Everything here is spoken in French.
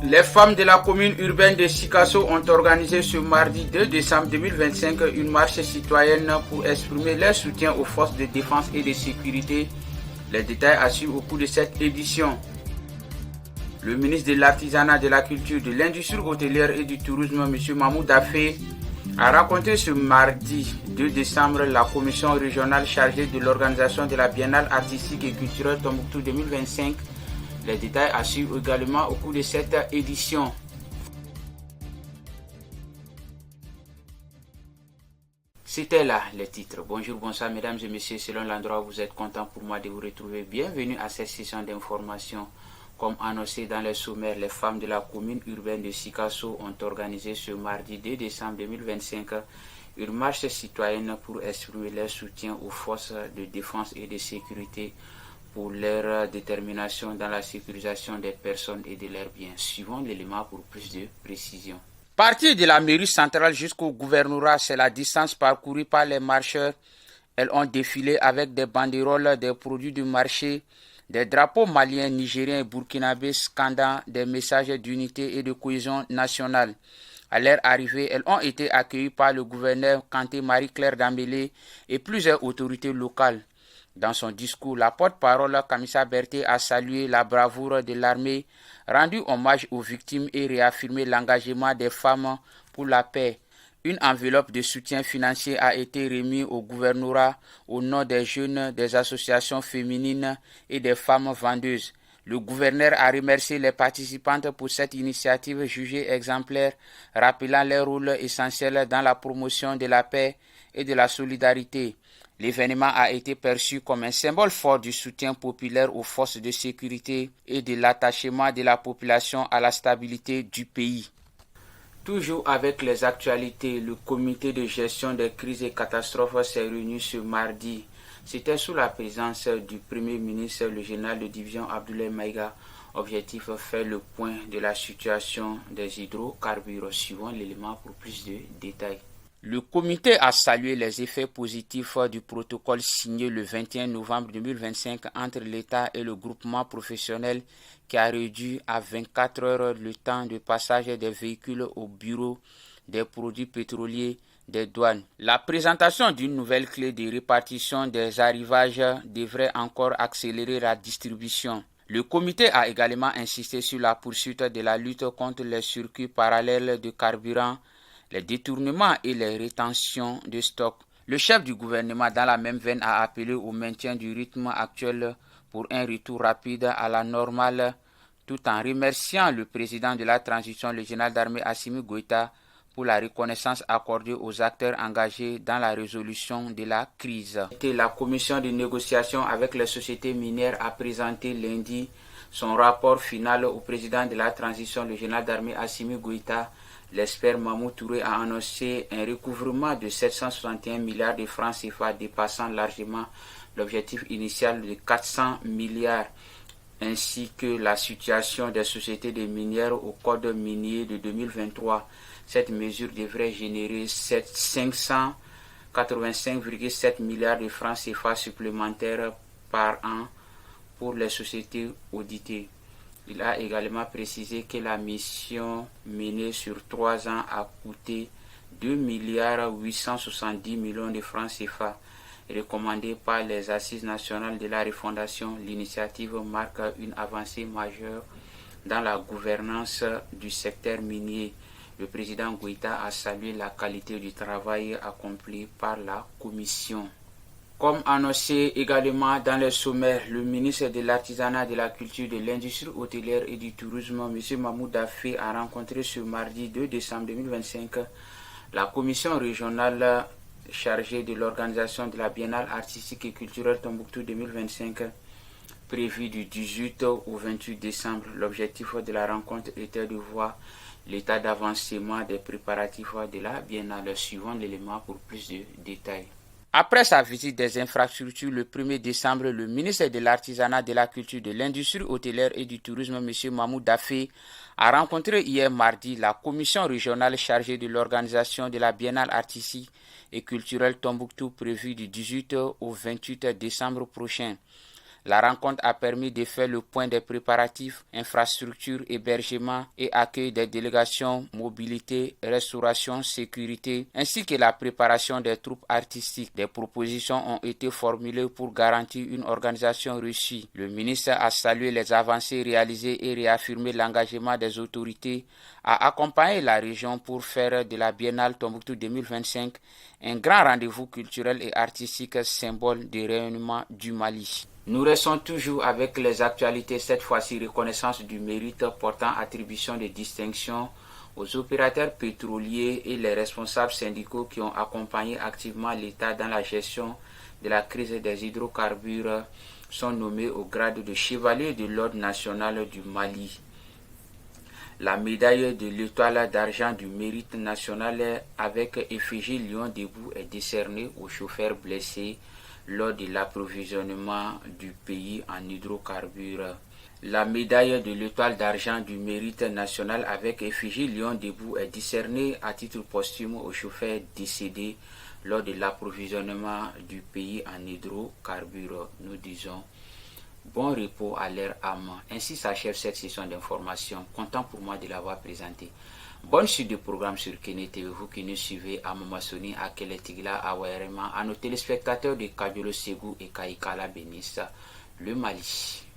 Les femmes de la commune urbaine de Sikasso ont organisé ce mardi 2 décembre 2025 une marche citoyenne pour exprimer leur soutien aux forces de défense et de sécurité. Les détails à suivre au cours de cette édition. Le ministre de l'Artisanat, de la Culture, de l'Industrie hôtelière et du Tourisme, M. Mahmoud Daffé, a rencontré ce mardi 2 décembre la commission régionale chargée de l'organisation de la Biennale artistique et culturelle Tombouctou 2025. Les détails à suivre également au cours de cette édition. C'était là les titres. Bonjour, bonsoir mesdames et messieurs, selon l'endroit où vous êtes content pour moi de vous retrouver. Bienvenue à cette session d'information. Comme annoncé dans les sommaires, les femmes de la commune urbaine de Sikasso ont organisé ce mardi 2 décembre 2025 une marche citoyenne pour exprimer leur soutien aux forces de défense et de sécurité pour leur détermination dans la sécurisation des personnes et de leurs biens. Suivons l'élément pour plus de précision. Partir de la mairie centrale jusqu'au gouvernorat, c'est la distance parcourue par les marcheurs. Elles ont défilé avec des banderoles, des produits du marché, des drapeaux maliens, nigériens et burkinabés scandant des messages d'unité et de cohésion nationale. À leur arrivée, elles ont été accueillies par le gouverneur Kanté Marie-Claire Dambélé et plusieurs autorités locales. Dans son discours, la porte-parole Kamissa Berté a salué la bravoure de l'armée, rendu hommage aux victimes et réaffirmé l'engagement des femmes pour la paix. Une enveloppe de soutien financier a été remise au gouvernorat au nom des jeunes, des associations féminines et des femmes vendeuses. Le gouverneur a remercié les participantes pour cette initiative jugée exemplaire, rappelant leur rôle essentiel dans la promotion de la paix et de la solidarité. L'événement a été perçu comme un symbole fort du soutien populaire aux forces de sécurité et de l'attachement de la population à la stabilité du pays. Toujours avec les actualités, le comité de gestion des crises et catastrophes s'est réuni ce mardi. C'était sous la présence du Premier ministre, le général de division Abdoulaye Maïga. Objectif, faire le point de la situation des hydrocarbures. Suivant l'élément pour plus de détails. Le comité a salué les effets positifs du protocole signé le 21 novembre 2025 entre l'État et le groupement professionnel qui a réduit à 24 heures le temps de passage des véhicules au bureau des produits pétroliers des douanes. La présentation d'une nouvelle clé de répartition des arrivages devrait encore accélérer la distribution. Le comité a également insisté sur la poursuite de la lutte contre les circuits parallèles de carburant, les détournements et les rétentions de stock. Le chef du gouvernement, dans la même veine, a appelé au maintien du rythme actuel pour un retour rapide à la normale, tout en remerciant le président de la transition, le général d'armée Assimi Goïta, pour la reconnaissance accordée aux acteurs engagés dans la résolution de la crise. La commission de négociation avec les sociétés minières a présenté lundi son rapport final au président de la transition, le général d'armée Assimi Goïta. L'expert Mamou Touré a annoncé un recouvrement de 761 milliards de francs CFA dépassant largement l'objectif initial de 400 milliards, ainsi que la situation des sociétés de minières au code minier de 2023. Cette mesure devrait générer 585,7 milliards de francs CFA supplémentaires par an pour les sociétés auditées. Il a également précisé que la mission menée sur 3 ans a coûté 2,870 milliards de francs CFA. Recommandée par les Assises nationales de la refondation, l'initiative marque une avancée majeure dans la gouvernance du secteur minier. Le président Goïta a salué la qualité du travail accompli par la commission. Comme annoncé également dans les sommaires, le ministre de l'Artisanat, de la Culture, de l'Industrie hôtelière et du Tourisme, M. Mahmoud Daffé, a rencontré ce mardi 2 décembre 2025 la commission régionale chargée de l'organisation de la Biennale artistique et culturelle Tombouctou 2025, prévue du 18 au 28 décembre. L'objectif de la rencontre était de voir l'état d'avancement des préparatifs de la Biennale. Suivant l'élément pour plus de détails. Après sa visite des infrastructures le 1er décembre, le ministre de l'Artisanat, de la Culture, de l'Industrie hôtelière et du Tourisme, M. Mahmoud Daffé, a rencontré hier mardi la commission régionale chargée de l'organisation de la Biennale artistique et culturelle Tombouctou prévue du 18 au 28 décembre prochain. La rencontre a permis de faire le point des préparatifs, infrastructures, hébergement et accueil des délégations, mobilité, restauration, sécurité, ainsi que la préparation des troupes artistiques. Des propositions ont été formulées pour garantir une organisation réussie. Le ministre a salué les avancées réalisées et réaffirmé l'engagement des autorités à accompagner la région pour faire de la Biennale Tombouctou 2025 un grand rendez-vous culturel et artistique symbole de rayonnement du Mali. Nous restons toujours avec les actualités, cette fois-ci reconnaissance du mérite portant attribution de distinctions aux opérateurs pétroliers et les responsables syndicaux qui ont accompagné activement l'État dans la gestion de la crise des hydrocarbures sont nommés au grade de chevalier de l'ordre national du Mali. La médaille de l'étoile d'argent du mérite national avec effigie Lion debout est décernée aux chauffeurs blessés lors de l'approvisionnement du pays en hydrocarbures. La médaille de l'étoile d'argent du mérite national avec effigie Lion debout est décernée à titre posthume aux chauffeurs décédés lors de l'approvisionnement du pays en hydrocarbures. Nous disons bon repos à leur âme. Ainsi s'achève cette session d'information. Content pour moi de l'avoir présenté. Bonne suite de programme sur Kene TV, vous qui nous suivez à Momassoni, à Keletigla, à Wairema, à nos téléspectateurs de Kadiolo Ségou et Kaikala Bénis, le Mali.